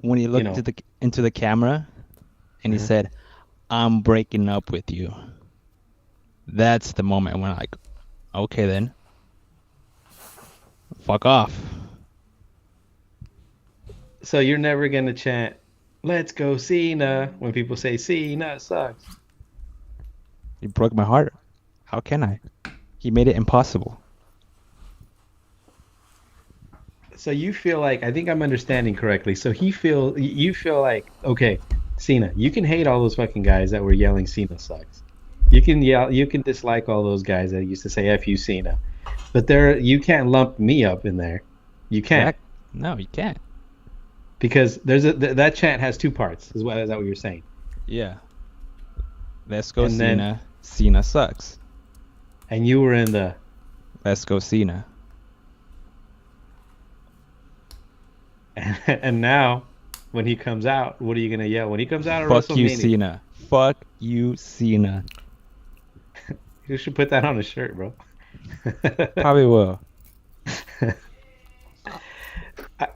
when he you looked know. into the camera and he Uh, said, "I'm breaking up with you." That's the moment when I'm like, okay then, fuck off. so you're never gonna chant, "Let's go Cena" when people say Cena sucks. He broke my heart. How can I? He made it impossible. So you feel like I think I'm understanding correctly. So you feel like okay, Cena, you can hate all those fucking guys that were yelling Cena sucks. You can dislike all those guys that used to say F you Cena. But you can't lump me up in there. You can't Exact. No, you can't. because that chant has two parts. Is that what you're saying? Yeah. Let's go And then Cena. Cena sucks. and you were in the Let's go Cena. and now when he comes out, what are you gonna yell when he comes out at Fuck you, WrestleMania? Cena. Fuck you, Cena. You should put that on a shirt, bro. Probably will.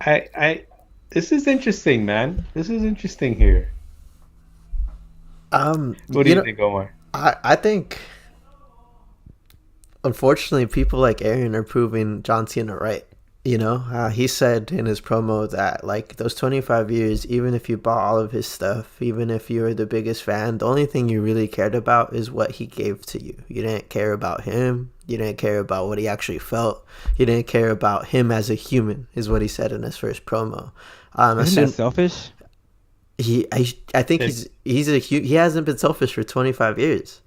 I this is interesting, man. This is interesting here. What do You you know, think, Omar? I think unfortunately people like Aaron are proving John Cena right. He said in his promo that like those 25 years, even if you bought all of his stuff, even if you were the biggest fan, the only thing you really cared about is what he gave to you. You didn't care about him. You didn't care about what he actually felt. You didn't care about him as a human, is what he said in his first promo. As Isn't that soon selfish? I think It, he hasn't been selfish for 25 years.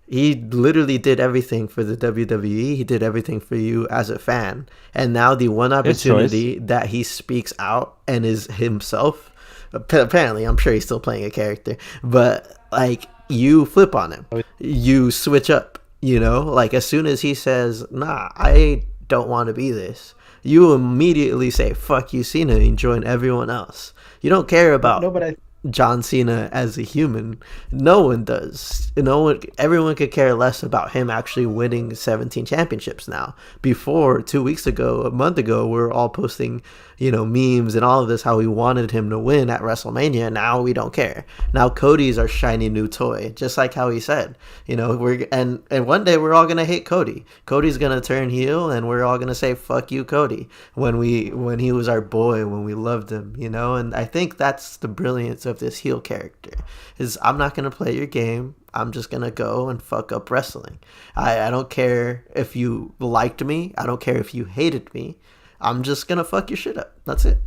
He literally did everything for the WWE. He did everything for you as a fan. And now the one His choice. opportunity that he speaks out and is himself, apparently, I'm sure he's still playing a character, but like you flip on him. You switch up, like as soon as he says, "Nah, I don't want to be this." You immediately say, "Fuck you, Cena," and join everyone else. You don't care no, about but I John Cena as a human. No one does. No one. Everyone could care less about him actually winning 17 championships now. Before 2 weeks ago, a month ago, we were all posting, memes and all of this how we wanted him to win at WrestleMania. Now we don't care. Now Cody's our shiny new toy, just like how he said. We're and one day we're all gonna hate Cody. Cody's gonna turn heel, and we're all gonna say "fuck you, Cody" when he was our boy, when we loved him. And I think that's the brilliance of this heel character. Is I'm not gonna play your game. I'm just gonna go and fuck up wrestling. I don't care if you liked me. I don't care if you hated me. I'm just gonna fuck your shit up. That's it.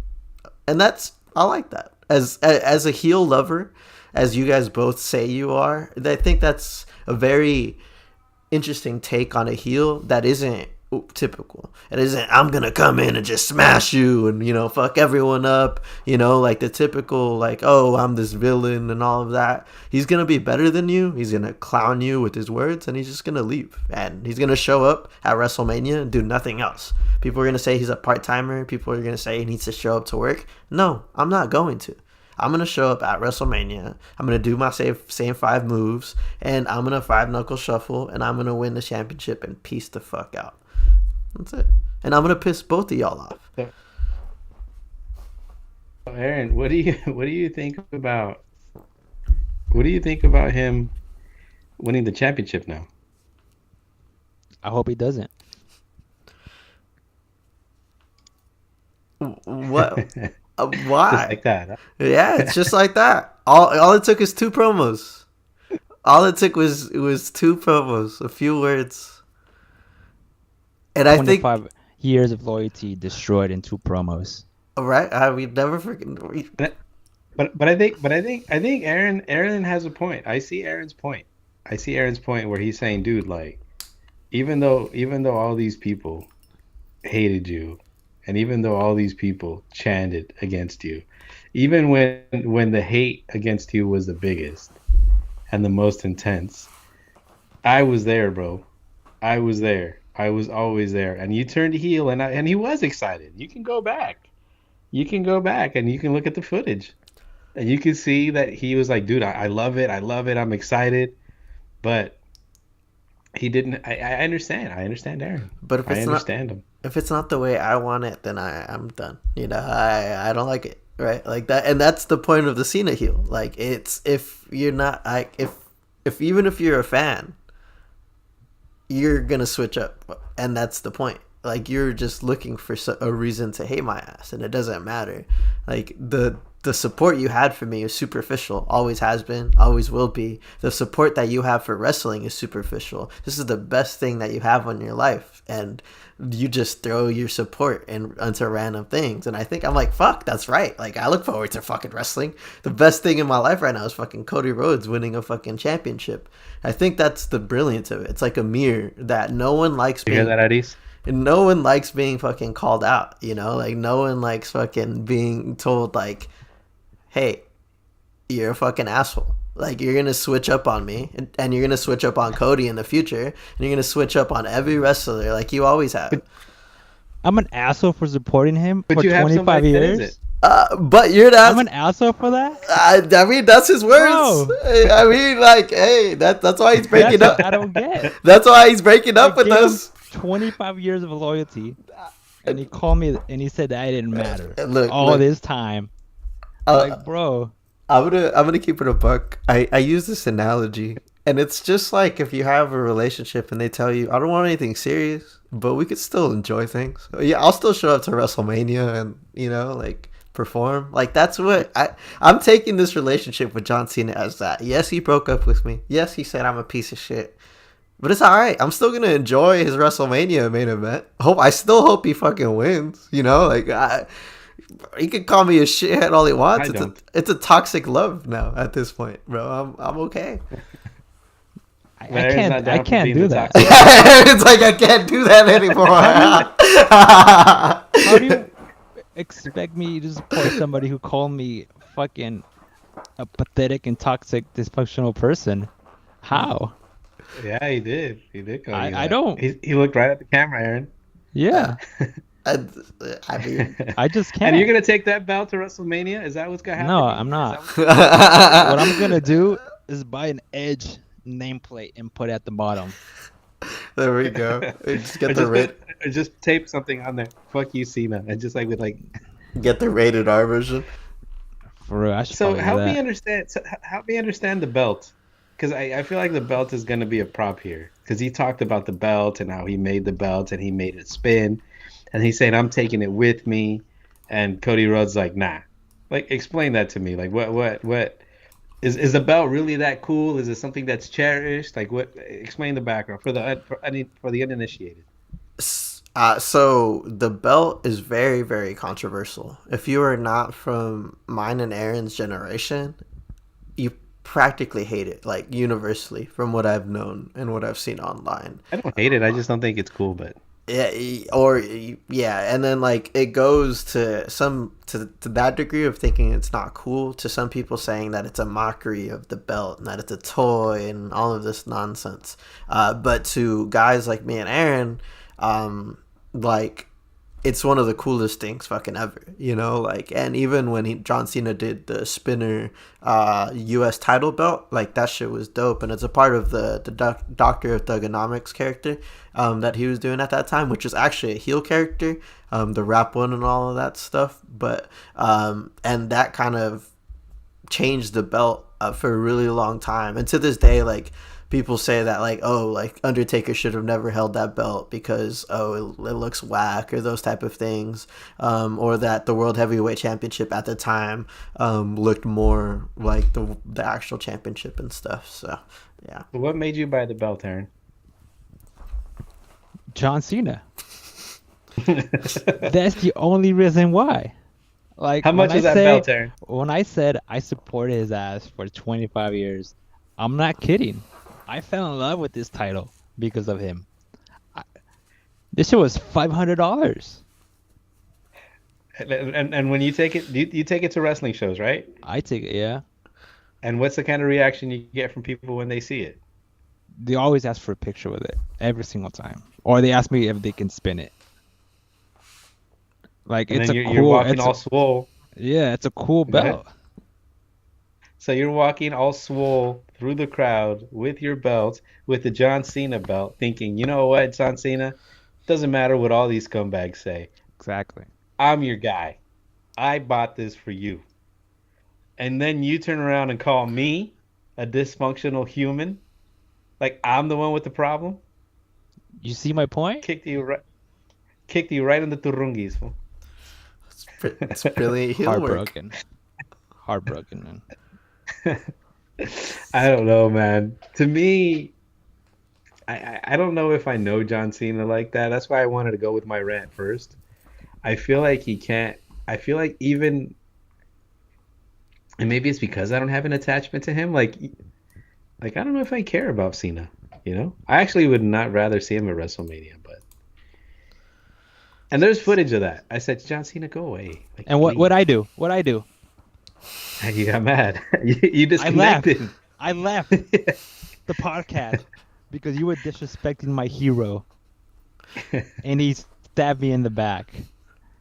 And I like that. As a heel lover, as you guys both say you are, I think that's a very interesting take on a heel that isn't typical. It isn't I'm gonna come in and just smash you and fuck everyone up. Like the typical like oh I'm this villain and all of that. He's gonna be better than you. He's gonna clown you with his words and he's just gonna leave and he's gonna show up at WrestleMania and do nothing else. People are gonna say he's a part timer. People are gonna say he needs to show up to work. No, I'm not going to. I'm gonna show up at WrestleMania. I'm gonna do my same five moves, and I'm gonna five knuckle shuffle, and I'm gonna win the championship and peace the fuck out. That's it. And I'm gonna piss both of y'all off. so, Aaron, what do you think about him winning the championship now? I hope he doesn't. What? Just Why? like that. Yeah, it's just like that. All it took is two promos. All it took was two promos, a few words, and I think 25 years of loyalty destroyed in two promos. right. We never forget. Huh? I think Aaron has a point. I see Aaron's point. I see Aaron's point where he's saying, dude, like even though all these people hated you, and even though all these people chanted against you, even when the hate against you was the biggest and the most intense, I was there, bro. I was there. I was always there. And you turned heel, and he was excited. You can go back. You can go back and you can look at the footage, and you can see that he was like, dude, I love it. I love it. I'm excited. But he didn't. I understand. I understand Aaron. But I understand him. if it's not the way I want it, then I'm done. I don't like it. right? Like that, and that's the point of the Cena heel. Like it's if you're not like if even if you're a fan, you're gonna switch up, and that's the point. Like you're just looking for a reason to hate my ass, and it doesn't matter. Like the support you had for me is superficial, always has been, always will be. The support that you have for wrestling is superficial. This is the best thing that you have in your life, and you just throw your support into random things. And I think I'm like, fuck, that's right. Like I look forward to fucking wrestling. The best thing in my life right now is fucking Cody Rhodes winning a fucking championship. I think that's the brilliance of it. It's like a mirror that no one likes You hear that, Adis? and no one likes being fucking called out, you know? Like no one likes fucking being told like, hey, you're a fucking asshole. Like you're gonna switch up on me, and you're gonna switch up on Cody in the future, and you're gonna switch up on every wrestler like you always have. I'm an asshole for supporting him But for you have 25 somebody that years. isn't. But you're I'm not. an asshole for that. I mean, that's his words. Bro. I mean, like, hey, that's why he's breaking That's up. what I don't get. That's why he's breaking I up with gave him us. 25 years of loyalty, and he called me and he said that I didn't matter Look, all look. this time. Uh, Like, bro, I'm gonna keep it a buck. I use this analogy, and it's just like if you have a relationship and they tell you, I don't want anything serious, but we could still enjoy things. Yeah, I'll still show up to WrestleMania and like perform. Like that's what I'm taking this relationship with John Cena as that. Yes, he broke up with me. Yes, he said I'm a piece of shit. But it's all right. I'm still gonna enjoy his WrestleMania main event. I still hope he fucking wins. He can call me a shithead all he wants. It's a toxic love now at this point, bro. I'm okay. I can't do that. It's like I can't do that anymore. How do you expect me to support somebody who called me fucking a pathetic and toxic, dysfunctional person? How? Yeah, he did. He did call you I that. don't. He looked right at the camera, Aaron. Yeah, I mean, I just can't. And you're gonna take that belt to WrestleMania? Is that what's gonna happen? No, I'm not. Is What I'm gonna do is buy an Edge nameplate and put it at the bottom. there we go. Just get or just tape something on there. Fuck you, Cena, and just like with like. get the rated R version. For real, I should So probably do help me that. understand. So help me understand the belt, because I feel like the belt is gonna be a prop here. Because he talked about the belt and how he made the belt and he made it spin, and he's saying I'm taking it with me, and Cody Rhodes like nah. Like explain that to me. Like what is the belt really that cool? Is it something that's cherished? Like what? Explain the background for the uninitiated. So the belt is very, very controversial. If you are not from mine and Aaron's generation, you practically hate it, like universally, from what I've known and what I've seen online. I don't hate it. I just don't think it's cool. But Yeah, and then like it goes to that degree of thinking it's not cool, to some people saying that it's a mockery of the belt and that it's a toy and all of this nonsense. But to guys like me and Aaron, like it's one of the coolest things fucking ever, like. And even when John Cena did the spinner US title belt, like that shit was dope, and it's a part of the Doctor of Thugonomics character that he was doing at that time, which is actually a heel character, the rap one and all of that stuff. But and that kind of changed the belt for a really long time, and to this day, like people say that like, oh, like Undertaker should have never held that belt because it looks whack, or those type of things, or that the World Heavyweight Championship at the time looked more like the actual championship and stuff. So yeah. what made you buy the belt, Aaron? John Cena. That's the only reason why. Like, How much when is that belt, Aaron? When I said I supported his ass for 25 years, I'm not kidding. I fell in love with this title because of him. This shit was $500. And when you take it, you take it to wrestling shows, right? I take it, yeah. And what's the kind of reaction you get from people when they see it? They always ask for a picture with it every single time, or they ask me if they can spin it. Like And it's then a you're cool, walking all swole. yeah, it's a cool Go ahead. belt. So you're walking all swole through the crowd with your belt, with the John Cena belt, thinking, you know what, John Cena? Doesn't matter what all these scumbags say. Exactly. I'm your guy. I bought this for you. And then you turn around and call me a dysfunctional human, like I'm the one with the problem. You see my point? Kicked you right, kicked you right in the turungis, fool. It's brilliant heel work. Heartbroken. Heartbroken, man. I don't know, man. To me, I don't know if I know John Cena like that. That's why I wanted to go with my rant first. I feel like he can't. I feel like even, and maybe it's because I don't have an attachment to him. Like I don't know if I care about Cena. I actually would not rather see him at WrestleMania, but and there's footage of that. I said, John Cena, go away, like And what please. I do? What I do? You got mad. You I left. disconnected. I left the podcast because you were disrespecting my hero, and he stabbed me in the back.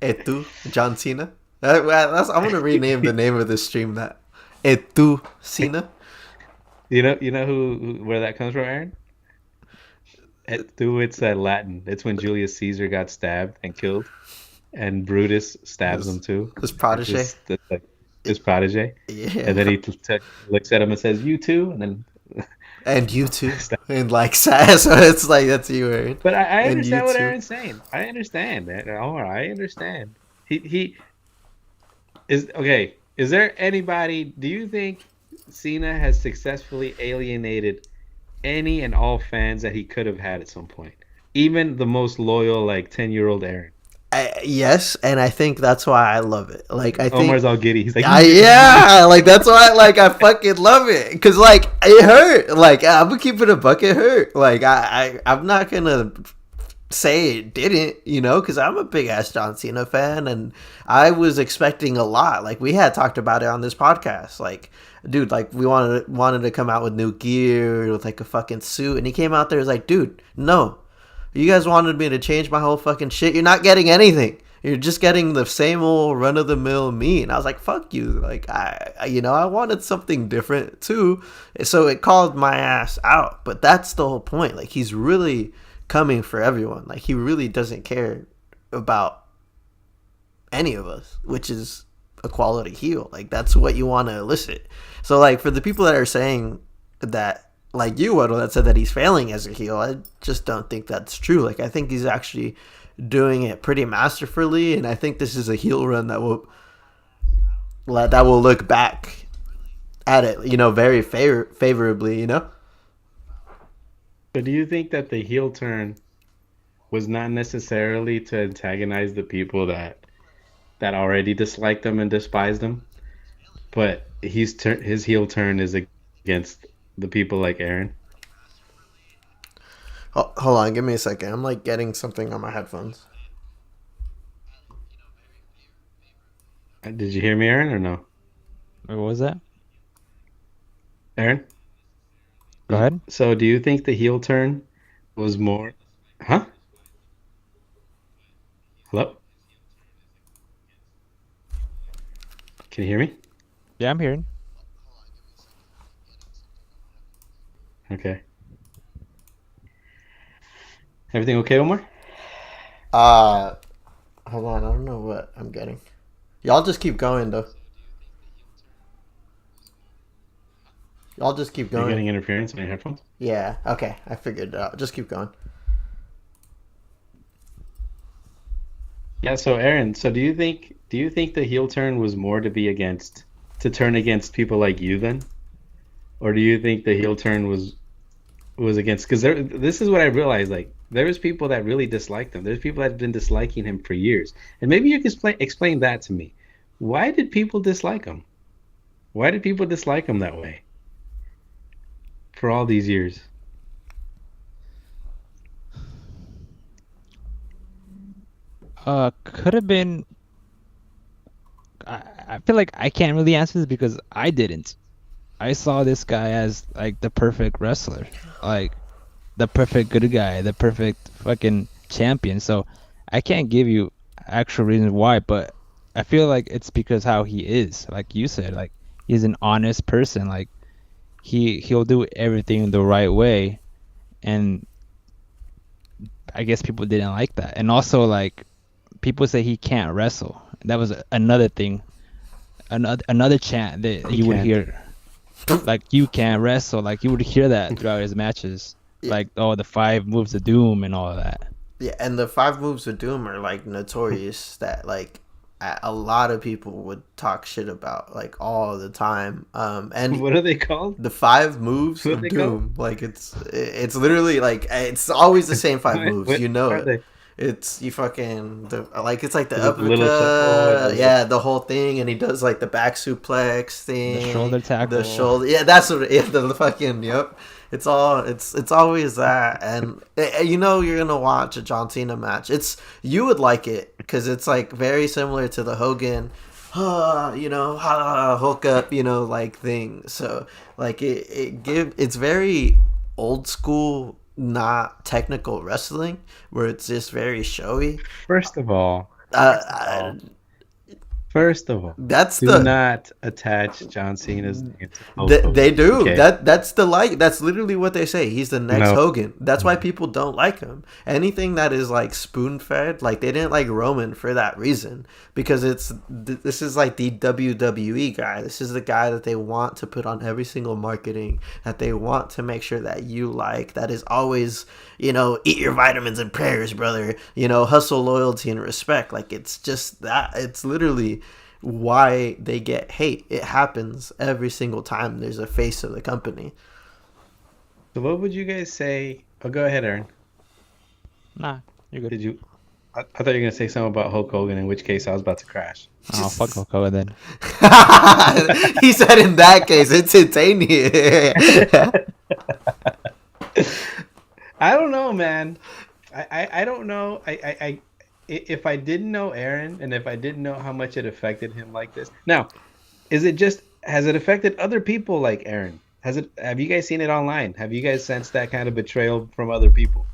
Etu, John Cena. I'm gonna rename the name of this stream that. Etu Cena. You know where that comes from, Aaron? It's Latin. It's when Julius Caesar got stabbed and killed, and Brutus stabs His, him too. his protege. Like his protege, and then Yeah. he looks at him and says, "You too," and then. And you too. And like so it's like that's you, Aaron. But I And you understand what too. Aaron's saying. I understand that. Omar, I understand. He is okay. Is there anybody? Do you think Cena has successfully alienated any and all fans that he could have had at some point? Even the most loyal, like 10-year-old Aaron. Yes, and I think that's why I love it. Like I think Omar's all giddy. He's like, yeah, like that's why like I fucking love it because like it hurt. Like I'm gonna keep it a buck. It hurt. Like I'm not gonna say it didn't, because I'm a big ass John Cena fan and I was expecting a lot. Like we had talked about it on this podcast. Like, dude, like we wanted to come out with new gear with like a fucking suit, and he came out there was like, dude, no, you guys wanted me to change my whole fucking shit. You're not getting anything. You're just getting the same old run of the mill me. And I was like, fuck you. Like I wanted something different too. So it called my ass out. But that's the whole point. Like he's really coming for everyone. Like he really doesn't care about any of us, which is a quality heel. Like that's what you want to elicit. So like for the people that are saying that, like you, Waddle, that said that he's failing as a heel, I just don't think that's true. Like I think he's actually doing it pretty masterfully, and I think this is a heel run that will look back at it, very favorably. but do you think that the heel turn was not necessarily to antagonize the people that already disliked them and despised them, but his heel turn is against the people like Aaron? Hold on, give me a second. I'm like getting something on my headphones. Did you hear me, Aaron, or no? What was that? Aaron? Go ahead. So do you think the heel turn was more? Huh? Hello? Can you hear me? Yeah, I'm hearing. Okay. Everything okay, Omar? Uh, Hold on. I don't know what I'm getting. Y'all just keep going though. Y'all just keep Are you going. getting interference in your headphones? Yeah. Okay. I figured it out. Just keep going. Yeah, so Aaron, do you think the heel turn was more to turn against people like you then? Or do you think the heel turn was against, because this is what I realized, like there was people that really disliked him. There's people that have been disliking him for years. And maybe you can explain that to me. Why did people dislike him? Why did people dislike him that way for all these years? Could have been. I feel like I can't really answer this because I didn't. I saw this guy as like the perfect wrestler, like the perfect good guy, the perfect fucking champion. So I can't give you actual reasons why, but I feel like it's because how he is. Like you said, like he's an honest person. Like he'll do everything the right way, and I guess people didn't like that. And also like people say he can't wrestle. that was another thing, another chant that He you would can't. hear. Like you can't wrestle. Like you would hear that throughout his matches. Yeah, Like oh, the five moves of doom and all of that. yeah, and the five moves of doom are like notorious that like a lot of people would talk shit about like all the time. And What are they called? the five moves What are of they called? doom, like it's literally like it's always the same five moves. What You know are it. they? It's you fucking like it's like the Is it the little circle or uppercut, the? yeah, the whole thing, and he does like the back suplex The thing, shoulder the tackle. shoulder, yeah, that's what, yeah, the fucking yep. It's always that, and you know you're gonna watch a John Cena match. It's you would like it because it's like very similar to the Hogan, you know, hook up, you know, like thing. So like it's very old school, not technical wrestling where it's just very showy. First of all, Uh, first of all, first of all, that's do the not attach John Cena's name to Hulk they Hogan. do Okay? that's the like that's literally what they say. He's the next No. Hogan. That's why people don't like him. Anything that is like spoon fed, like they didn't like Roman for that reason because this is like the WWE guy. This is the guy that they want to put on every single marketing, that they want to make sure that you like, that is always, you know, eat your vitamins and prayers, brother, you know, hustle, loyalty, and respect. Like it's just that, it's literally why they get hate. It happens every single time there's a face of the company. So what would you guys say? Oh, go ahead, Aaron. Nah, you're good. Did you? I thought you were gonna say something about Hulk Hogan. In which case, I was about to crash. Oh fuck Hulk Hogan then. He said in that case it's instantaneous. I don't know, man. I don't know. If I didn't know Aaron and if I didn't know how much it affected him like this. Now, is it just has it affected other people like Aaron? Have you guys seen it online? Have you guys sensed that kind of betrayal from other people?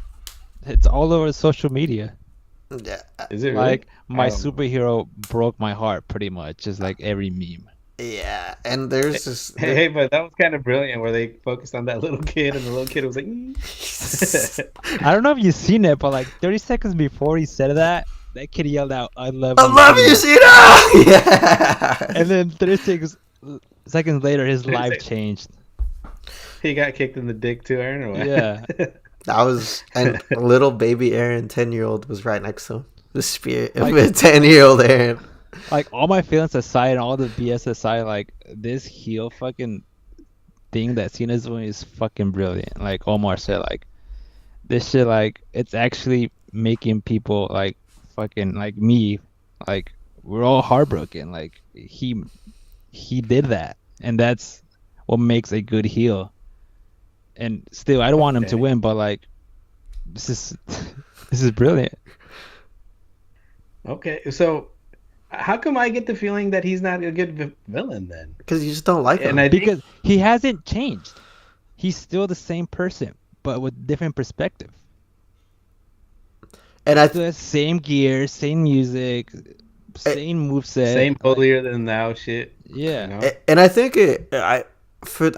It's all over social media. Yeah, Is it really? Like my I don't know. superhero broke my heart pretty much, just like every meme. yeah, and there's this. Hey, but that was kind of brilliant where they focused on that little kid and the little kid was like, I don't know if you've seen it, but like 30 seconds before he said that kid yelled out, "I love I you, love you, Cena." Cena. Yeah. And then 30 seconds later, his 30 life seconds. changed. He got kicked in the dick too, Aaron, or what? Yeah. That was, and little baby Aaron, 10-year-old, was right next to him. The spirit of Like- a 10-year-old Aaron. Like all my feelings aside and all the BS aside, like this heel fucking thing that Cena's doing is fucking brilliant. Like Omar said, like this shit, like it's actually making people like fucking like me, like we're all heartbroken. Like he did that, and that's what makes a good heel. And still, I don't want him to Okay. win, but like this is this is brilliant. Okay, so how come I get the feeling that he's not a good villain then? Because you just don't like him. And I think Because he hasn't changed. He's still the same person, but with different perspective. And I The same gear, same music, same moveset. same like, holier than thou shit. yeah. You know? and I think I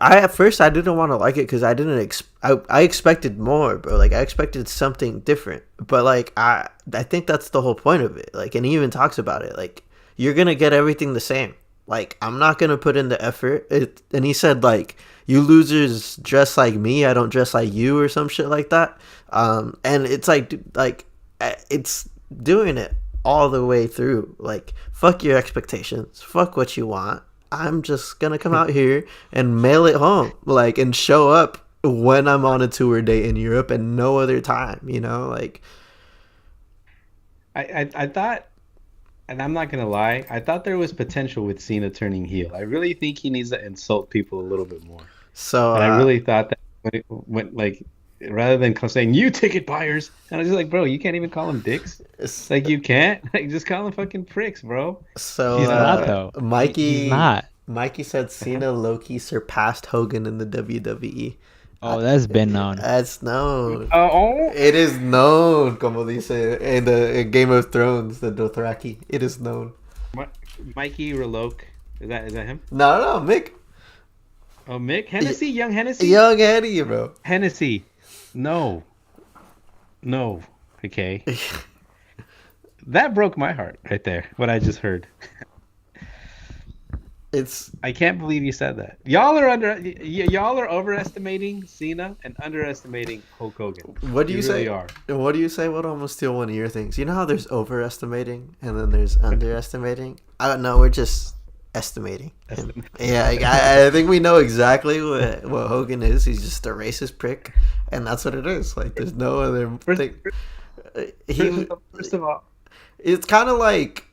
at first I didn't want to like it because I didn't I expected more, bro. Like I expected something different, but like I think that's the whole point of it. Like, and he even talks about it. Like you're gonna get everything the same. Like I'm not gonna put in the effort. And he said like you losers dress like me, I don't dress like you, or some shit like that. And it's like dude, like it's doing it all the way through. Like fuck your expectations, fuck what you want. I'm just gonna come out here and mail it home, like, and show up when I'm on a tour date in Europe and no other time, you know, like. I thought, and I'm not gonna lie, I thought there was potential with Cena turning heel. I really think he needs to insult people a little bit more. So And I really thought that when like rather than saying you ticket buyers, and I was just like, bro, you can't even call them dicks. Like you can't, like just call them fucking pricks, bro. so He's not though. Mikey, He's not. Mikey said Cena low-key surpassed Hogan in the WWE. Oh, that's been known. That's known. Oh, It is known, como dice in the Game of Thrones, the Dothraki. It is known. Mikey Reloke, is that him? No, Mick. Oh, Mick Hennessy, young Hennessy, Young Eddie, bro. Hennessy. No. Okay. That broke my heart right there. What I just heard. It's I can't believe you said that. Y'all are overestimating Cena and underestimating Hulk Hogan. what do You you really say? are. What do you say? What almost steal one of your things? You know how there's overestimating and then there's underestimating. I don't know. We're just estimating. And, yeah, I think we know exactly what Hogan is. He's just a racist prick, and that's what it is. Like, there's no other First, thing. He, first of all, it's kind of like,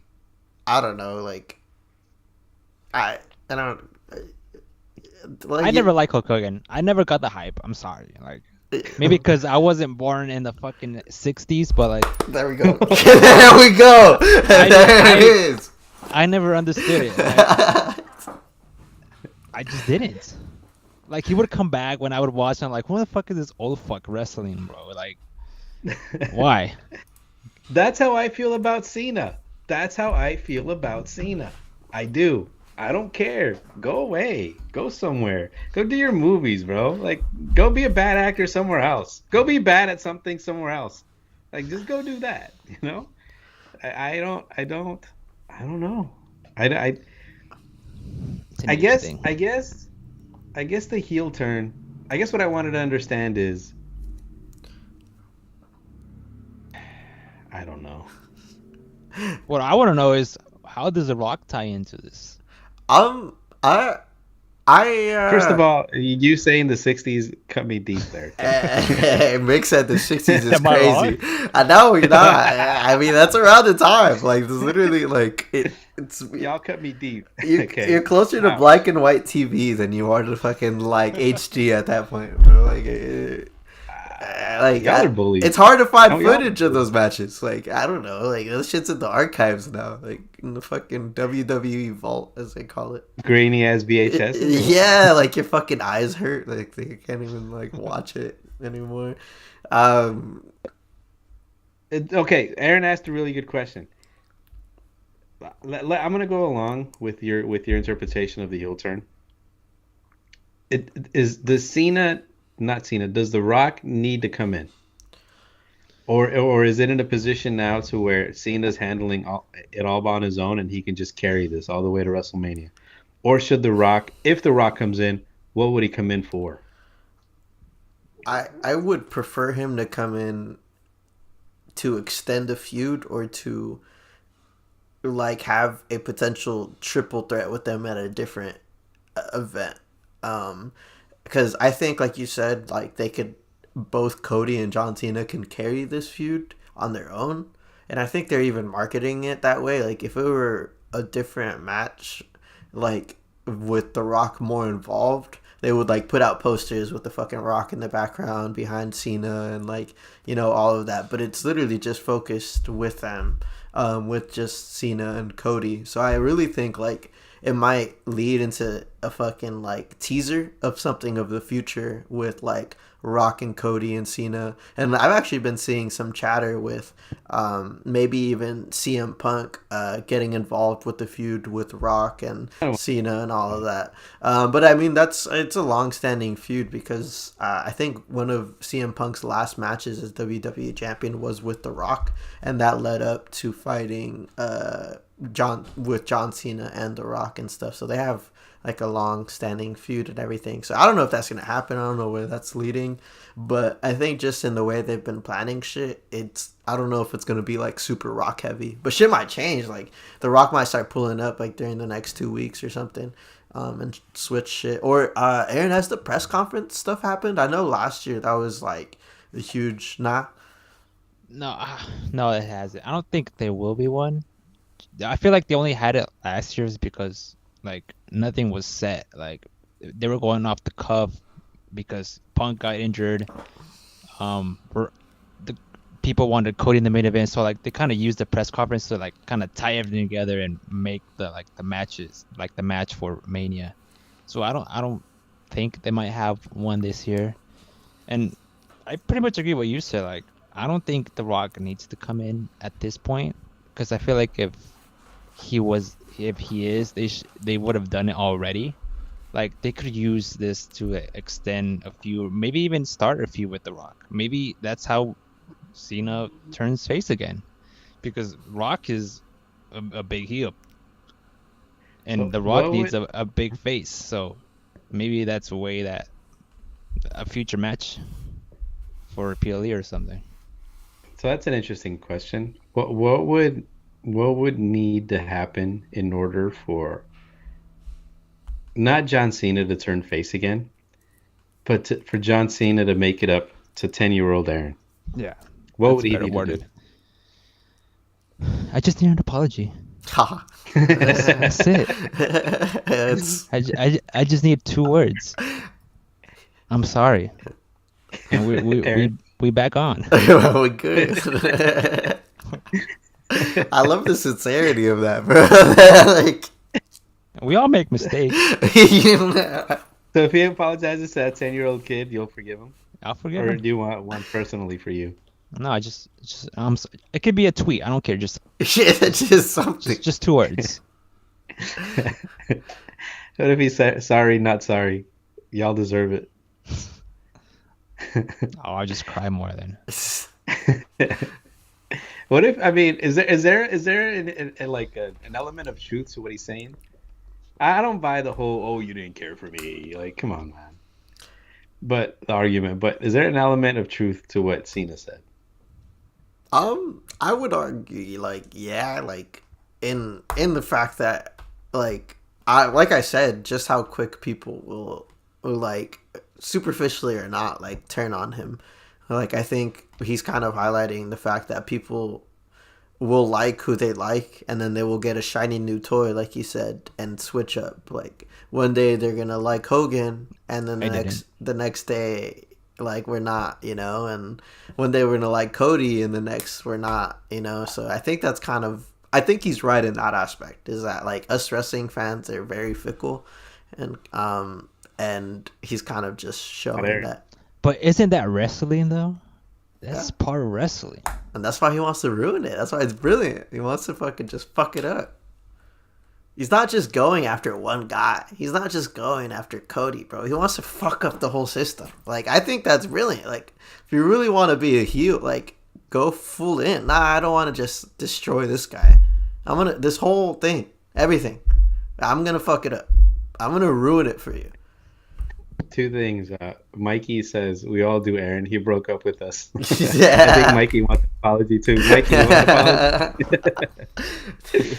I don't know, like I don't like I never liked Hulk Hogan. I never got the hype. I'm sorry. Like maybe it, because I wasn't born in the fucking '60s, but like there we go. There we go. There it I is. I never understood it. Like, I just didn't. Like he would come back when I would watch. And I'm like, what the fuck is this old fuck wrestling, bro? Like, why? that's how I feel about Cena. That's how I feel about Cena. I do. I don't care. Go away. Go somewhere. Go do your movies, bro. Like, go be a bad actor somewhere else. Go be bad at something somewhere else. Like, just go do that. You know? I don't know. I, It's an I age guess thing. I guess the heel turn. I guess what I wanted to understand is I don't know. What I want to know is how does The Rock tie into this? Um, I, I, First of all, you saying the '60s cut me deep there. Mix at the 60s is Am I wrong? crazy. I know you're not. I mean, that's around the time. Like, there's literally like it's Y'all cut me deep. you're, Okay. you're closer to Wow. black and white TV than you are to fucking like HD at that point, bro. Like, Y'all are bullies. it's hard to find No, y'all are footage of those bullies. matches. Like, I don't know. Like, those shit's in the archives now. Like, in the fucking WWE vault, as they call it. Grainy ass VHS. Yeah, like your fucking eyes hurt. Like you can't even like watch it anymore. Um, Okay, Aaron asked a really good question. I'm gonna go along with your interpretation of the heel turn. Does Cena, not Cena, does The Rock need to come in? Or is it in a position now to where Cena's handling it all on his own and he can just carry this all the way to WrestleMania? Or should The Rock, if The Rock comes in, what would he come in for? I would prefer him to come in to extend a feud or to like have a potential triple threat with them at a different event. Um, because I think, like you said, like they could both Cody and John Cena can carry this feud on their own, and I think they're even marketing it that way. Like if it were a different match, like with The Rock more involved, they would like put out posters with the fucking Rock in the background behind Cena and like all of that. But it's literally just focused with them, with just Cena and Cody. So I really think like it might lead into a fucking like teaser of something of the future with like Rock and Cody and Cena. And I've actually been seeing some chatter with maybe even CM Punk getting involved with the feud with Rock and Oh, Cena and all of that. But I mean, it's a long-standing feud because I think one of CM Punk's last matches as WWE champion was with The Rock, and that led up to fighting John Cena and The Rock and stuff. So they have like a long-standing feud and everything. So I don't know if that's gonna happen. I don't know where that's leading, but I think just in the way they've been planning shit, I don't know if it's gonna be like super Rock heavy, but shit might change. Like The Rock might start pulling up like during the next 2 weeks or something, and switch shit. Or Aaron, has the press conference stuff happened? I know last year that was like a huge No, no, it hasn't. I don't think there will be one. I feel like they only had it last year's because like nothing was set. Like they were going off the cuff because Punk got injured. The people wanted Cody in the main event, so like they kind of used the press conference to like kind of tie everything together and make the matches, like the match for Mania. So I don't think they might have one this year. And I pretty much agree with what you said. Like I don't think The Rock needs to come in at this point because I feel like if he is, they would have done it already. Like they could use this to extend a few, maybe even start a few with The Rock. Maybe that's how Cena turns face again. because Rock is a big heel, and So The Rock what needs would a big face. So maybe that's a way that a future match for PLE or something. so that's an interesting question. What would need to happen in order for not John Cena to turn face again, but for John Cena to make it up to 10-year-old Aaron? Yeah, What that's would he better need to do? worded. I just need an apology. Ha. That's it. It's I just need 2 words. I'm sorry, and Aaron? we back on. we good. I love the sincerity of that, bro. Like, We all make mistakes. you know, So if he apologizes to that 10-year-old kid, you'll forgive him? I'll forgive Or him. do you want one personally for you? No, I just it could be a tweet. I don't care. shit, it's just something. Just 2 words. What if he said, sorry, not sorry? Y'all deserve it. Oh, I'll just cry more then. What if, I mean, is there an element of truth to what he's saying? I don't buy the whole, oh, you didn't care for me. Like, come on, man. But the argument, but is there an element of truth to what Cena said? I would argue, like, yeah, like, in the fact that, like I said, just how quick people will like, superficially or not, like, turn on him. Like, I think he's kind of highlighting the fact that people will like who they like, and then they will get a shiny new toy, like you said, and switch up. Like, one day they're gonna like Hogan, and then the next day, like, we're not, and one day we're gonna like Cody, and the next we're not, So I think that's kind of, I think he's right in that aspect. Is that, like, us wrestling fans are very fickle, and he's kind of just showing that. But isn't that wrestling though? That's part of wrestling. And that's why he wants to ruin it. That's why it's brilliant. He wants to fucking just fuck it up. He's not just going after one guy. He's not just going after Cody, bro. He wants to fuck up the whole system. Like, I think that's brilliant. Like, if you really want to be a heel, like, go full in. Nah, I don't want to just destroy this guy. This whole thing, everything, I'm gonna fuck it up. I'm gonna ruin it for you. Two things. Mikey says, we all do, Aaron. He broke up with us. Yeah. I think Mikey wants an apology too. Mikey wants an apology.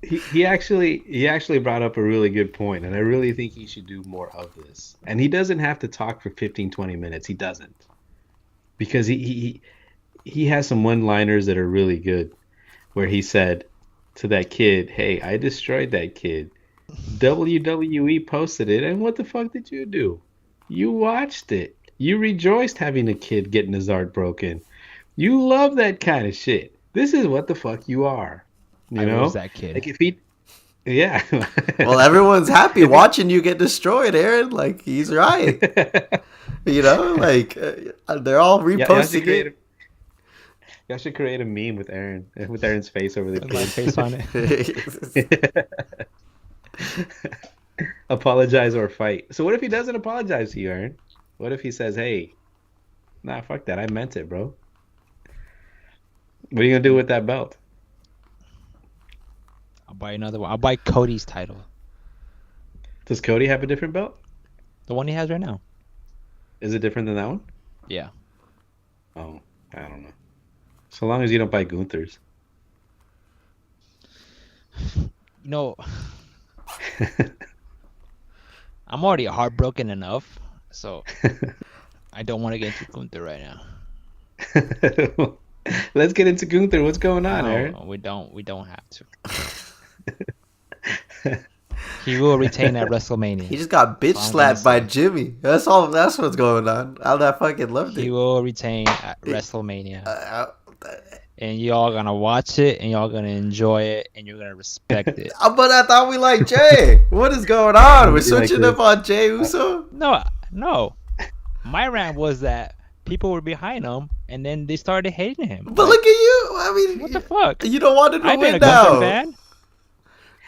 He actually brought up a really good point, and I really think he should do more of this. And he doesn't have to talk for 15-20 minutes. He doesn't. Because he has some one-liners that are really good, where he said to that kid, hey, I destroyed that kid. WWE posted it, and what the fuck did you do? You watched it. You rejoiced having a kid getting his heart broken. You love that kind of shit. This is what the fuck you are. You know? Was that kid? Like, if he... Yeah. Well, everyone's happy watching you get destroyed, Aaron. Like, he's right. Like, they're all reposting it. Y'all should create a meme with Aaron's face over the With my kid. face on it. Apologize or fight. So what if he doesn't apologize to you, Aaron? What if he says, hey, nah, fuck that. I meant it, bro. What are you going to do with that belt? I'll buy another one. I'll buy Cody's title. Does Cody have a different belt? The one he has right now. Is it different than that one? Yeah. Oh, I don't know. So long as you don't buy Gunther's. No. I'm already heartbroken enough, so I don't want to get into Gunther right now. Let's get into Gunther. What's going on, Aaron? No, we don't have to. He will retain at WrestleMania. He just got bitch slapped by Jimmy. That's all. That's what's going on. I fucking loved it. He will retain at WrestleMania. And y'all gonna watch it, and y'all gonna enjoy it, and you're gonna respect it. But I thought we liked Jay. What is going on? We're switching up on Jay Uso? No. My rant was that people were behind him, and then they started hating him. But look at you. I mean, what the fuck? You don't want him to I've been win a Gunther now. fan.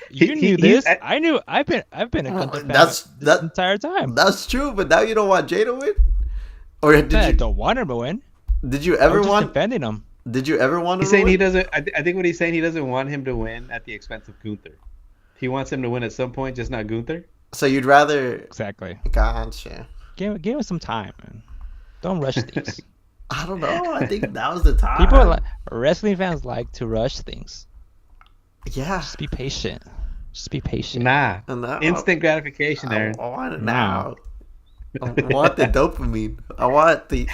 You knew this. I knew. I've been a Gunther fan this entire time. That's true, but now you don't want Jay to win. Or I don't want him to win. Did you ever I was just want defending him? Did you ever want him He's to saying he win? doesn't. I think what he's saying, he doesn't want him to win at the expense of Gunther. He wants him to win at some point, just not Gunther. So you'd rather? Exactly. Gotcha. Give him some time, man. Don't rush things. I don't know. I think that was the People time. wrestling fans like to rush things. Yeah. Just be patient. Just be patient. Nah, And that, instant gratification, I Aaron. want it Now. now. I want the dopamine. I want the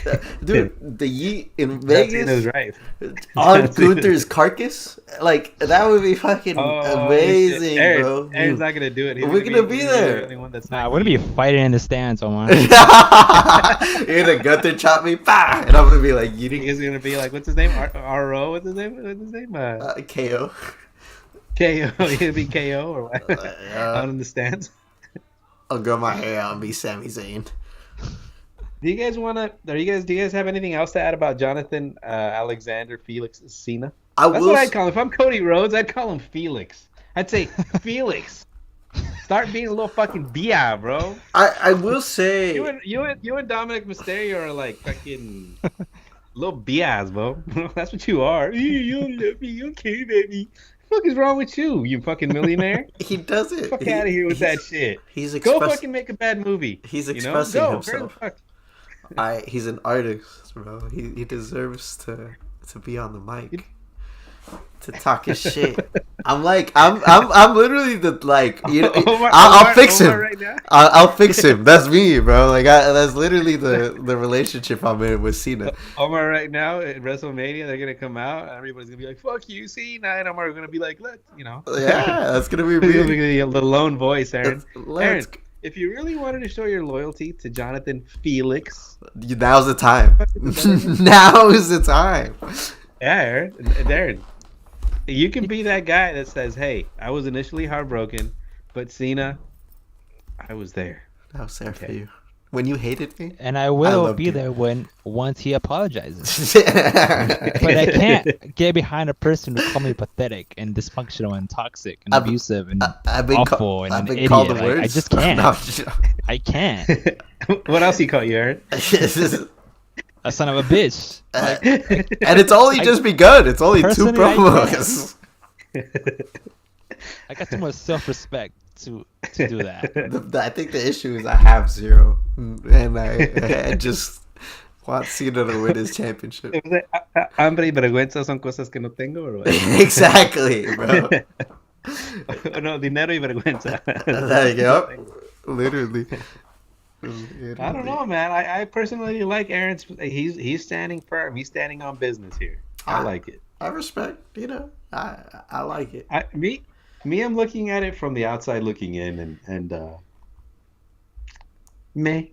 dude. The yeet in Cena's Vegas right. on Gunther's carcass. Like that would be fucking Oh, amazing, Aaron, bro. Aaron's not gonna do it. We're gonna be he's there. The only one that's Nah, I not wouldn't be yeeting. fighting in the stands, Omar. You're gonna Gunther chop me, bah! And I'm gonna be like eating He's gonna be like, what's his name? R.O. What's his name? What's his name? KO. KO. He's gonna be KO or what? Out in the stands. I'll grow my hair out and be Sami Zayn. Do you guys wanna? Do you guys have anything else to add about Jonathan Alexander Felix Cena? I That's will. what I'd call him. If I'm Cody Rhodes, I'd call him Felix. I'd say Felix. Start being a little fucking bi, bro. I will say. You and Dominic Mysterio are like fucking little bias, bro. That's what you are. You love me, okay, baby. What the fuck is wrong with you, you fucking millionaire? He does it. Fuck out of here with that shit. He's Go express, fucking make a bad movie. He's you know? expressing Go. himself. Hurry the fuck. He's an artist, bro. He deserves to be on the mic, to talk his shit. I'm literally the like you know. I'll fix him. Right now? I'll fix him. That's me, bro. Like that's literally the relationship I'm in with Cena. Omar right now at WrestleMania, they're gonna come out. And everybody's gonna be like, "Fuck you, Cena," and Omar gonna be like, "Let's," you know. Yeah, that's gonna be He's gonna me. be the lone voice, Aaron. Aaron, Let's. if you really wanted to show your loyalty to Jonathan Felix, Now's the time. Now is the time. yeah, Aaron, you can be that guy that says, "Hey, I was initially heartbroken, but Cena, I was there." I was there for Okay. you when you hated me. And I will loved be you. there once he apologizes. But But I can't get behind a person who called me pathetic and dysfunctional and toxic and I've- abusive and I've been awful and I've an been idiot. called the Like, words. I just can't. No, I'm just- I can't. What else he call you, Aaron? A son of a bitch. and it's only just begun. It's only two Personally, I promos. I got too much self-respect to do that. I think the issue is I have zero, and I just want Cena to win his championship. Hambre y vergüenza son cosas que no tengo, or what? Exactly, bro. No, dinero y vergüenza. There you go. Literally. I don't know, man. I personally like Aaron's. He's standing firm. He's standing on business here. I like it. I respect. I like it. Me, I'm looking at it from the outside looking in, and meh.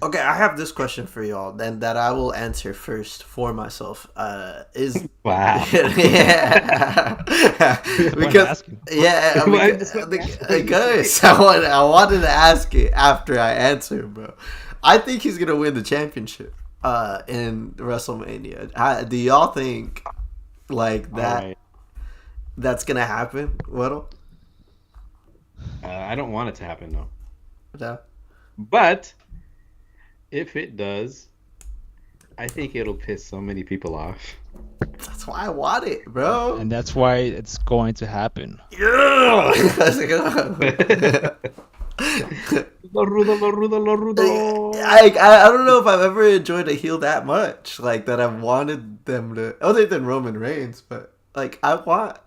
Okay, I have this question for y'all, then that I will answer first for myself. Is Wow. yeah, because asking. yeah, Why because, the fuck because I wanted to ask it after I answered, bro. I think he's gonna win the championship in WrestleMania. Do y'all think like that? Alright. That's gonna happen? What? I don't want it to happen though. No. But if it does, I think it'll piss so many people off. That's why I want it, bro. And that's why it's going to happen. Yeah. Lo rudo. I don't know if I've ever enjoyed a heel that much, like that I've wanted them to, other than Roman Reigns, but like I want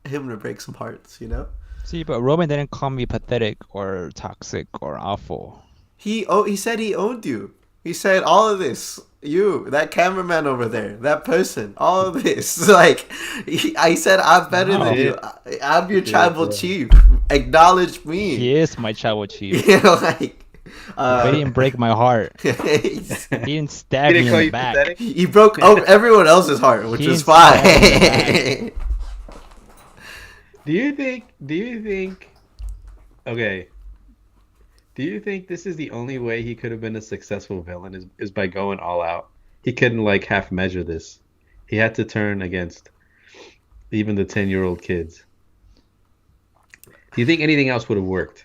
him to break some hearts, you know? See, but Roman didn't call me pathetic or toxic or awful. He said he owned you. He said all of this, you, that cameraman over there, that person, all of this. Like, I said I'm better than you. I'm your tribal chief. Acknowledge me. He is my tribal chief. You know, like. But he didn't break my heart. He didn't stab Did me he call in the you back. pathetic? he broke everyone else's heart, which He is inspired fine. Do you think? Okay. Do you think this is the only way he could have been a successful villain is by going all out? He couldn't like half measure this. He had to turn against even the 10-year-old kids. Do you think anything else would have worked?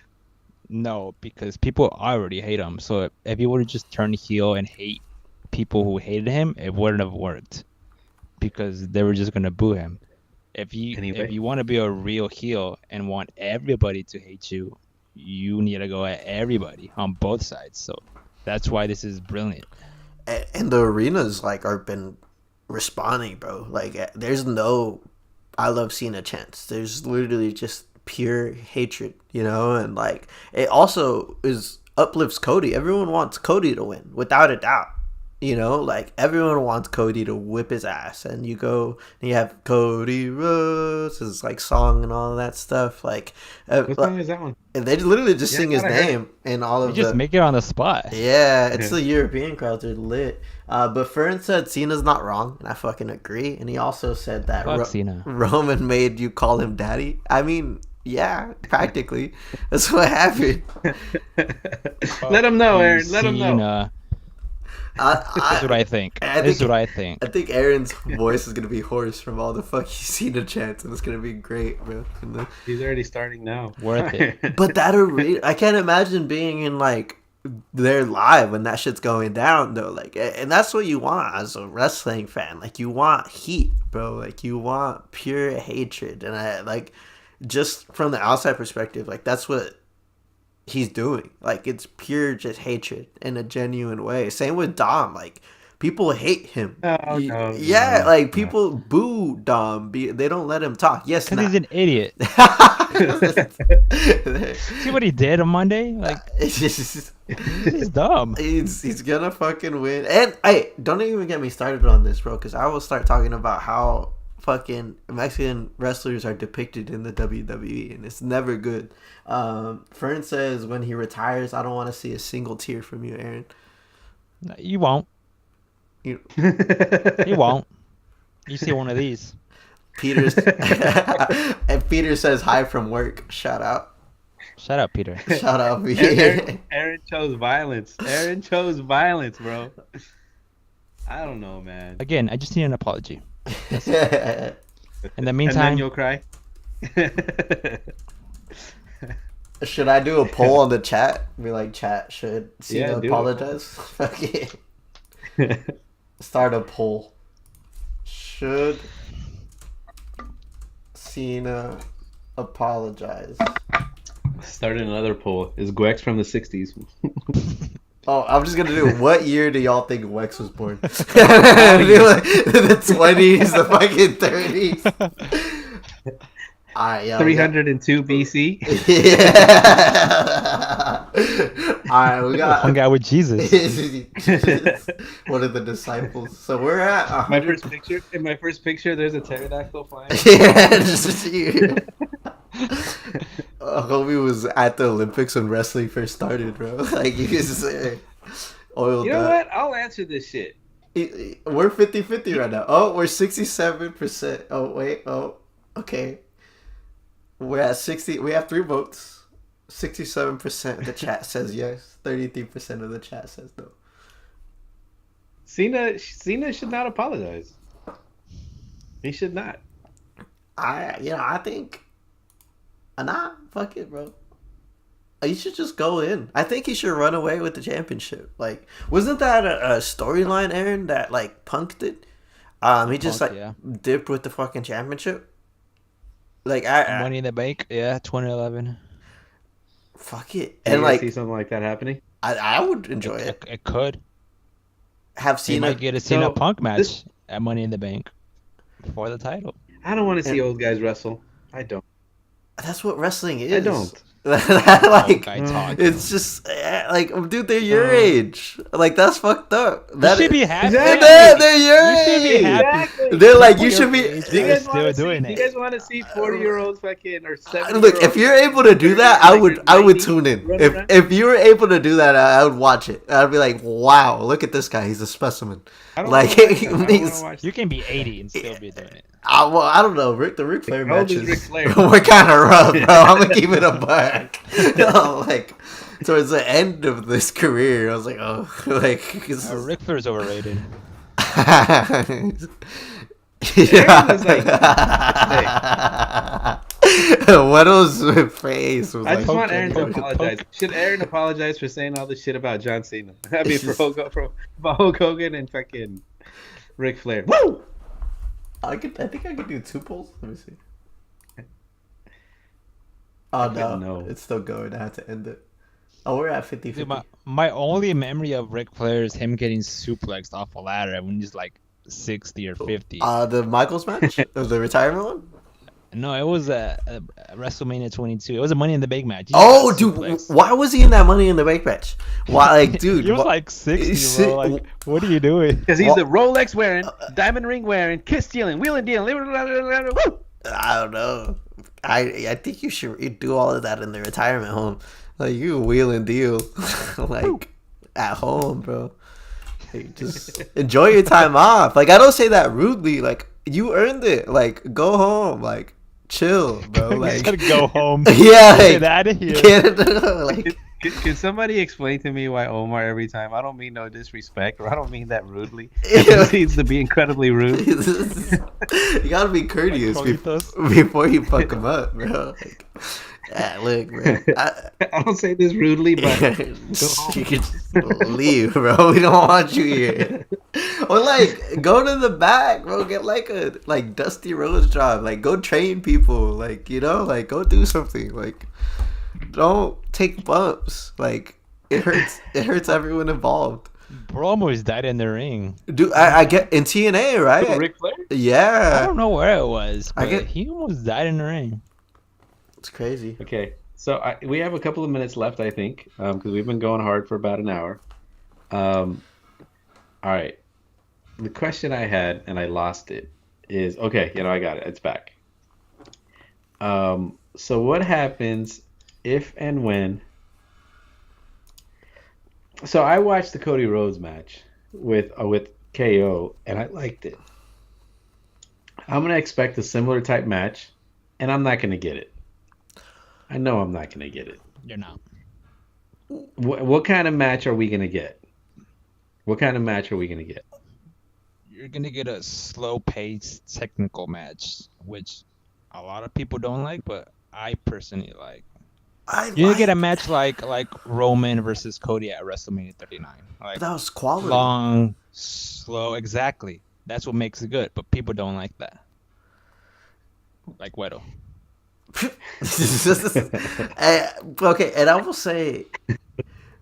No, because people already hate him. So if he would have just turned heel and hate people who hated him, it wouldn't have worked. because they were just gonna boo him. If Anyway. you want to be a real heel and want everybody to hate you, you need to go at everybody on both sides. So that's why this is brilliant. And the arenas like are been responding, bro. Like there's no I love Cena chants. There's literally just pure hatred, you know, and like it also is uplifts Cody. Everyone wants Cody to win, without a doubt. You know, like everyone wants Cody to whip his ass, and you go and you have Cody Rhodes, his like song and all of that stuff. Like, What song is that one? and they literally just Yeah, sing his I heard name and all You of just the. make it on the spot. Yeah, it's the European crowds are lit. But Fern said Cena's not wrong, and I fucking agree. And he also said that Fuck Cena. Roman made you call him daddy. I mean, yeah, practically. That's what happened. Let him know, Aaron. Let him know. Cena. This is what I think. This is what I think. I think Aaron's voice is gonna be hoarse from all the fucking Cena chants, and it's gonna be great, bro. He's already starting now. Worth it. But that arena, I can't imagine being in like there live when that shit's going down though. Like, and that's what you want as a wrestling fan. Like, you want heat, bro. Like, you want pure hatred, and I like just from the outside perspective, like that's what he's doing. Like, it's pure just hatred in a genuine way. Same with Dom. Like, people hate him. Oh, no, yeah, no, like people boo Dom. They don't let him talk. Yes, Because he's an idiot. See what he did on Monday? Like, he's dumb. He's gonna fucking win. And hey, don't even get me started on this, bro, because I will start talking about how fucking Mexican wrestlers are depicted in the WWE, and it's never good. Fern says when he retires, I don't want to see a single tear from you, Aaron. You won't. You You won't. You see one of these. Peter's and Peter says hi from work. Shout out. Shut up, Peter. Shout out, Peter. Aaron chose violence. Aaron chose violence, bro. I don't know, man. Again, I just need an apology. In the And then meantime, you'll cry. Should I do a poll on the chat? Be like, chat, should Cena Yeah, do it. apologize? Okay. Start a poll. Should Cena apologize? Started another poll. Is Gwex from the 60s? Oh, I'm just gonna do what year do y'all think Wex was born? The 20s, the fucking 30s. Alright, yo. 302 BC? Yeah. Alright, we got hung out with Jesus. one of the disciples. So we're at My first picture. In my first picture, there's a pterodactyl flying. yeah, just you. Homie was at the Olympics when wrestling first started, bro. Like, he was oiled You know up. what? I'll answer this shit. We're 50-50 right now. Oh, we're 67%. Oh, wait. Oh, okay. We're at 60. We have 3 votes. 67% of the chat says yes. 33% of the chat says no. Cena should not apologize. He should not. I think. Nah, fuck it, bro. You should just go in. I think he should run away with the championship. Like, wasn't that a storyline, Aaron, that like Punk did? He just dipped with the fucking championship. Like, Money in the Bank, yeah, 2011. Fuck it, And and like see something like that happening. I would enjoy it. It could. Have He Cena might get a Cena So, Punk match at Money in the Bank for the title. I don't want to see old guys wrestle. I don't. That's what wrestling is. I don't. Like, Guy talk. it's just like, dude, they're your age. Like, that's fucked up. You should be happy. They're your You should be age. happy. Exactly. They're like, you should be. Do you guys Still want to doing see? it. Do you guys want to see 40-year-olds fucking or 70? Look, if you're able to do that, I would tune in. If you were able to do that, I would watch it. I'd be like, wow, look at this guy. He's a specimen. Like, You can be 80 and still be doing it. well, I don't know. The Ric Flair How old is matches Ric Flair? were kind of rough, bro. I'm gonna keep it a buck. Like, towards the end of this career, I was like, oh, like, Ric Flair's overrated. Yeah. was like, Weddle's face was I like, just want Aaron to poke. apologize. Should Aaron apologize for saying all this shit about John Cena? I mean, about Hulk Hogan and fucking Ric Flair. Woo! I think I could do two polls. Let me see. I Oh put no, no. it's still going. I had to end it. Oh, we're at Dude, my 50-50. my only memory of Ric Flair is him getting suplexed off a ladder when he's like 60 or 50. The Michaels match, the retirement one. No, it was a WrestleMania 22. It was a Money in the Bank match. He just got Oh, dude, suplexed. why was he in that Money in the Bank match? Why, like, dude, He was what? like 60, bro. Like, what are you doing? Because he's a Rolex wearing, diamond ring wearing, kiss stealing, wheeling dealing. Woo! I don't know. I think you should do all of that in the retirement home. Like you wheel and deal, like at home, bro. Like, just enjoy your time off. Like I don't say that rudely. Like you earned it. Like go home. Like chill, bro. He Like said go home. yeah, Get like out of here. get like Can somebody explain to me why Omar every time? I don't mean no disrespect, or I don't mean that rudely. It just seems to be incredibly rude. you gotta be courteous Like Carlitos. before you fuck them up, bro. Like, yeah, look, man. I don't say this rudely, but You can just leave, bro. We don't want you here. Or like go to the back, bro. Get like a Dusty Rhodes job. Like go train people. Like like go do something. Like don't take bumps. Like it hurts. It hurts everyone involved. Bro almost died in the ring. Dude, I get in TNA, right? Ric Flair? I Yeah, don't know where it was, I but get- he almost died in the ring. it's crazy. Okay, so we have a couple of minutes left, I think, because we've been going hard for about an hour. All right. The question I had, and I lost it, is okay. I got it. It's back. So what happens if and when? So I watched the Cody Rhodes match with KO, and I liked it. I'm gonna expect a similar type match, and I'm not gonna get it. I know I'm not gonna get it. You're not. What kind of match are we gonna get? What kind of match are we gonna get? You're gonna get a slow-paced technical match, which a lot of people don't like, but I personally like. You're gonna get a match like Roman versus Cody at WrestleMania 39. Like But that was quality. long, slow, exactly. That's what makes it good, but people don't like that. Like Wedo. Okay, and I will say,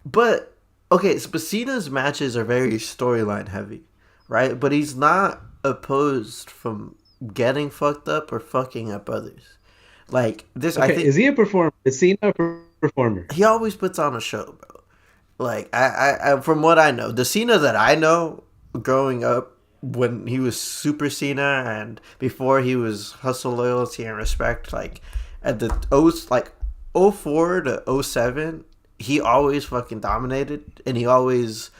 but okay, so Cena's matches are very storyline heavy, right? But he's not opposed from getting fucked up or fucking up others. Like this, I Okay, think is he a performer? Is Cena a performer? he always puts on a show, bro. Like I from what I know, the Cena that I know growing up when he was Super Cena and before he was Hustle, Loyalty, and Respect, like at the '04 to '07, he always fucking dominated, and he always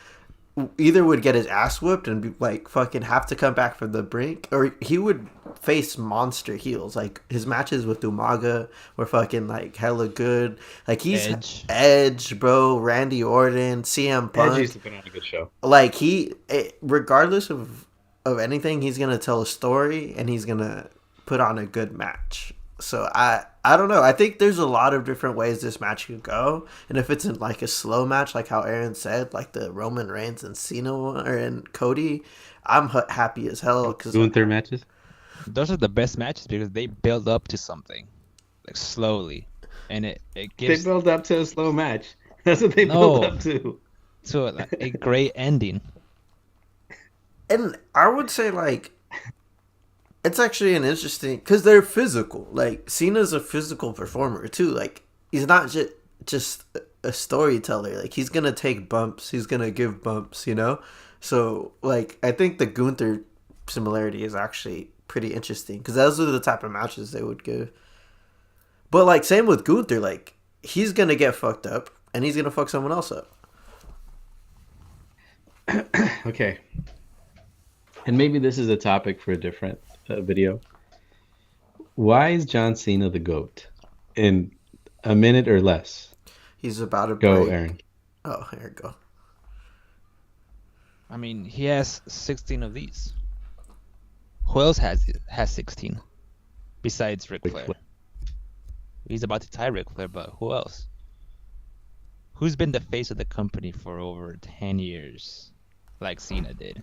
either would get his ass whooped and be like fucking have to come back from the brink, or he would face monster heels. Like his matches with Umaga were fucking like hella good. Like he's Edge, bro, Randy Orton, CM Punk. Edge used to put on a good show. Like regardless of anything, he's gonna tell a story and he's gonna put on a good match. So I don't know. I think there's a lot of different ways this match could go, and if it's in like a slow match, like how Aaron said, like the Roman Reigns and Cena one, or in Cody, I'm happy as hell because Gunther matches. Those are the best matches because they build up to something, like slowly, and it They gives build up to a slow match. That's what they build up to. a great ending. And I would say like it's actually an interesting because they're physical. Like Cena's a physical performer too. Like he's not just a storyteller. Like he's gonna take bumps. He's gonna give bumps. So like I think the Gunther similarity is actually pretty interesting because those are the type of matches they would give. But like same with Gunther, like he's gonna get fucked up and he's gonna fuck someone else up. Okay. And maybe this is a topic for a different video. Why is John Cena the GOAT? In a minute or less. He's about to Go, break. Aaron. Oh, here we go. I mean, he has 16 of these. Who else has 16? Besides Ric Flair. He's about to tie Ric Flair, but who else? Who's been the face of the company for over 10 years, like Cena did?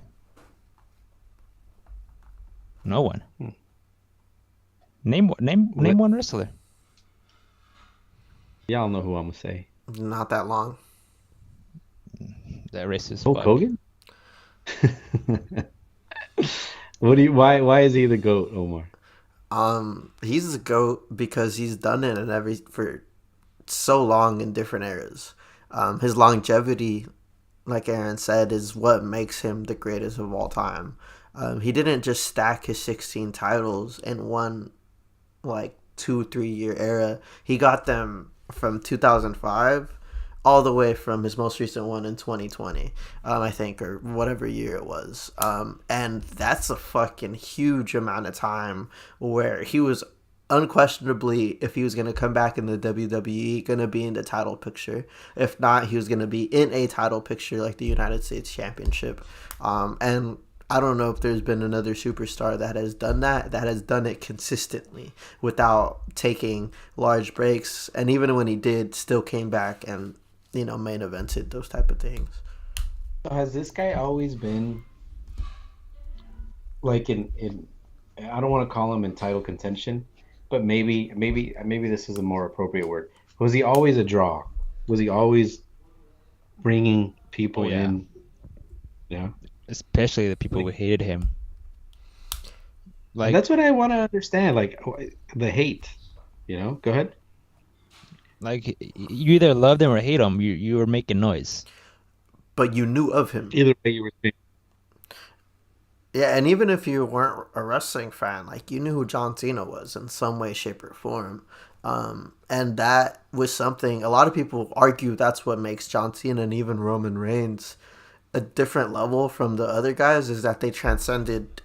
No one. Hmm. Name What? one wrestler. Y'all know who I'm gonna say. Not that long. That racist Hulk fuck. Hogan. What do you? Why is he the goat, Omar? He's the GOAT because he's done it in every for so long in different eras. His longevity, like Aaron said, is what makes him the greatest of all time. He didn't just stack his 16 titles in one like 2 3 year era. He got them from 2005 all the way from his most recent one in 2020, I think, or whatever year it was. And that's a fucking huge amount of time where he was unquestionably, if he was going to come back in the WWE, going to be in the title picture. If not, he was going to be in a title picture like the United States Championship. And I don't know if there's been another superstar that has done that has done it consistently without taking large breaks. And even when he did, still came back and, main evented, those type of things. So has this guy always been like in? I don't want to call him in title contention, but maybe this is a more appropriate word. Was he always a draw? Was he always bringing Oh people yeah. in? Yeah, Especially the people who like hated him. Like that's what I want to understand. Like the hate. Go ahead. you either loved him or hate him. You were making noise. But you knew of him. Either way, you were saying. Yeah, and even if you weren't a wrestling fan, like you knew who John Cena was in some way, shape, or form. And that was something a lot of people argue that's what makes John Cena and even Roman Reigns a different level from the other guys is that they transcended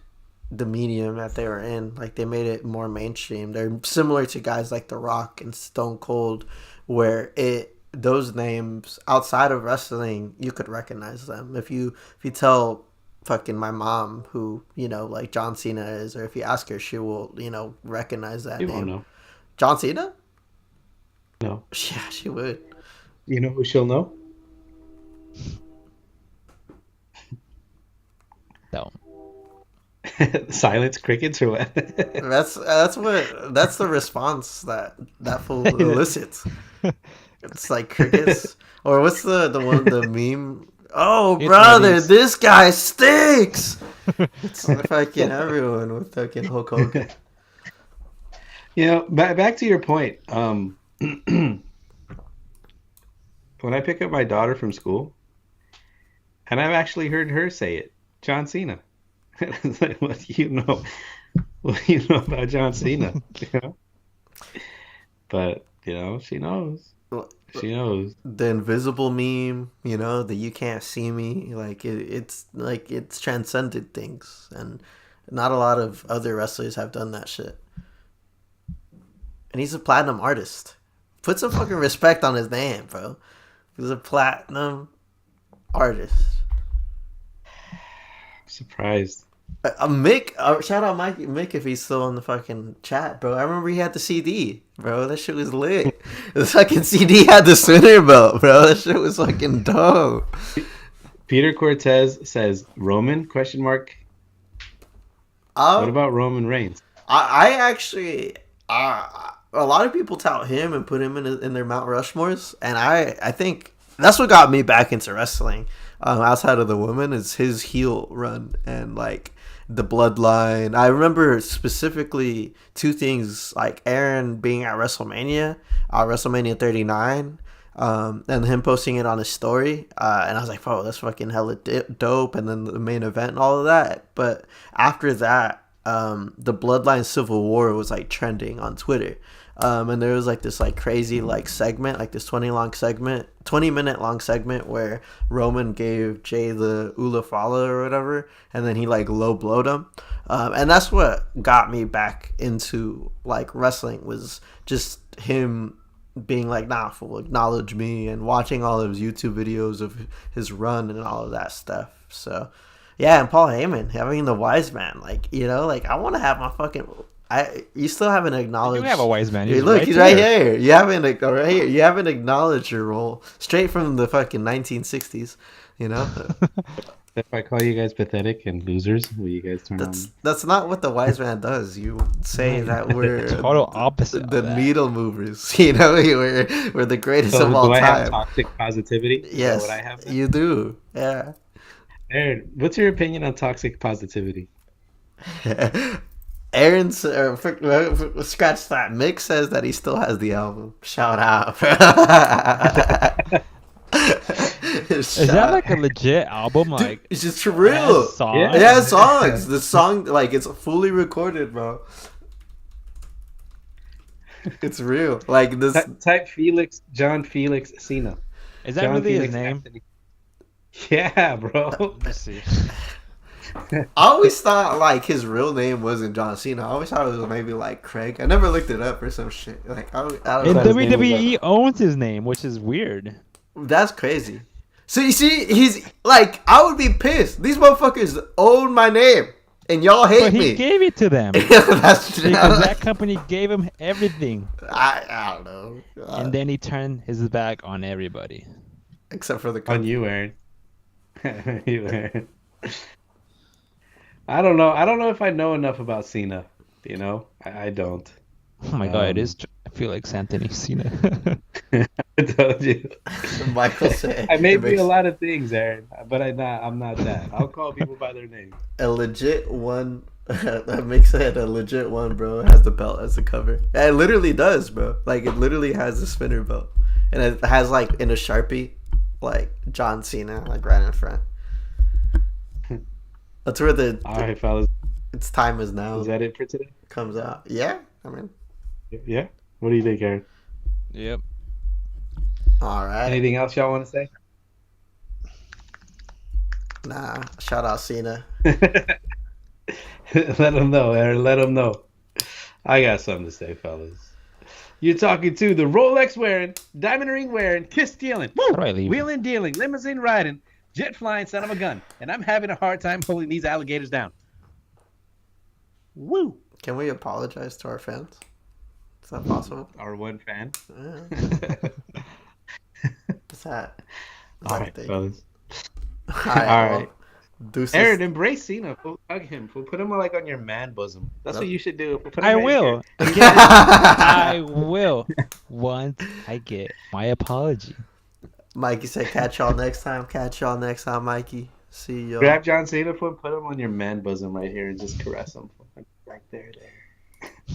the medium that they were in. Like they made it more mainstream. They're similar to guys like The Rock and Stone Cold, where those names outside of wrestling you could recognize them. If you tell fucking my mom who like John Cena is, or if you ask her, she will recognize that You won't name. know. John Cena? No. Yeah, she would. You know who she'll know? So Silence crickets or what? That's the response that fool elicits. It's like crickets, or what's the one the meme? Oh it's brother, Marty's. this guy stinks. It's fucking everyone with fucking Hulk Hogan. Back to your point. When I pick up my daughter from school, and I've actually heard her say it, John Cena. It's like, what do you know? What do you know about John Cena? You know? But she knows. She knows. The invisible meme, the you can't see me, like it's like it's transcended things, and not a lot of other wrestlers have done that shit. And he's a platinum artist. Put some fucking respect on his name, bro. He's a platinum artist. Surprised. Mick, shout out Mick if he's still in the fucking chat, bro. I remember he had the CD, bro. That shit was lit. The fucking CD had the center belt, bro. That shit was fucking dope. Peter Cortez says Roman question mark. What Um, about Roman Reigns? I actually, a lot of people tout him and put him in their Mount Rushmores, and I think that's what got me back into wrestling. Outside of the women, is his heel run and like the bloodline. I remember specifically two things, like Aaron being at WrestleMania 39, and him posting it on his story, and I was like, "Oh, that's fucking hella dope!" And then the main event and all of that. But after that, the Bloodline Civil War was like trending on Twitter, and there was like this like crazy like segment, like this 20-minute long segment where Roman gave Jay the Ula Fala or whatever, and then he like low blowed him, and that's what got me back into like wrestling, was just him being like, nah, fool, acknowledge me, and watching all of his YouTube videos of his run and all of that stuff. So yeah, and Paul Heyman having the wise man, like like I want to have my fucking. You still haven't You acknowledged. do have a wise man. Hey, He's look, right he's there. right here. You haven't right here. You haven't acknowledged your role straight from the fucking 1960s. If I call you guys pathetic and losers, will you guys turn on me? That's not what the wise man does. You say that The we're total opposite the of that. needle movers. You know, we're the greatest of So all do I have time. toxic positivity? Is that what I Yes, have then? you do. Yeah. Aaron, what's your opinion on toxic positivity? Aaron's scratch that. Mick says that he still has the album. Shout out. Is that like a legit album? Dude, Like it's just it has real. It songs? has Yeah. songs. The song, like, it's fully recorded, bro. It's real. Like this. Type Felix, John Felix Cena. Is that John really his Felix name? Anthony. Yeah, bro. Let me see. I always thought like his real name wasn't John Cena. I always thought it was maybe like Craig. I never looked it up or some shit. Like I don't And thought know. his name was WWE owns his name, which is weird. That's crazy. So you see, he's like, I would be pissed. These motherfuckers own my name, and y'all hate But he me. gave it to them That's true. because that company gave him everything, I don't know. and then he turned his back on everybody. Except for the on company. you, Aaron. You, Aaron. I don't know. I don't know if I know enough about Cena. You know, I don't. Oh my god, it Um, is. I feel like Anthony Cena. I told you. Michael said I may it be makes a lot of things, Aaron, but I'm not that. I'll call people by their name. a legit one. That makes it a legit one, bro. It has the belt as the cover. Yeah, it literally does, bro. Like it literally has the spinner belt, and it has like in a Sharpie, like John Cena, like right in front. That's where the All right, fellas. it's time is now Is that it for today? comes out. Yeah, I mean, Yeah. What do you think, Aaron? Yep. all right. Anything else y'all want to say? Nah, shout out Cena. Let them know, Aaron. Let them know. I got something to say, fellas. You're talking to the Rolex wearing, diamond ring wearing, kiss stealing, How do I leave? wheeling dealing, limousine riding, jet flying son of a gun, and I'm having a hard time holding these alligators down. Woo! Can we apologize to our fans? Is that possible? Our one fan. Yeah. What's that? Is All that a right, thing? fellas. All right. All well, right. deuces. Aaron, embrace Cena. Fool. Hug him. Fool. Put him like on your man bosom. That's what you should do. Put him I right will. here. Again, I will. Once I get my apology. Mikey said, catch y'all next time. Catch y'all next time, Mikey. See y'all. Grab John Cena, fool, put him on your man bosom right here and just caress him. Fool. Right there, there.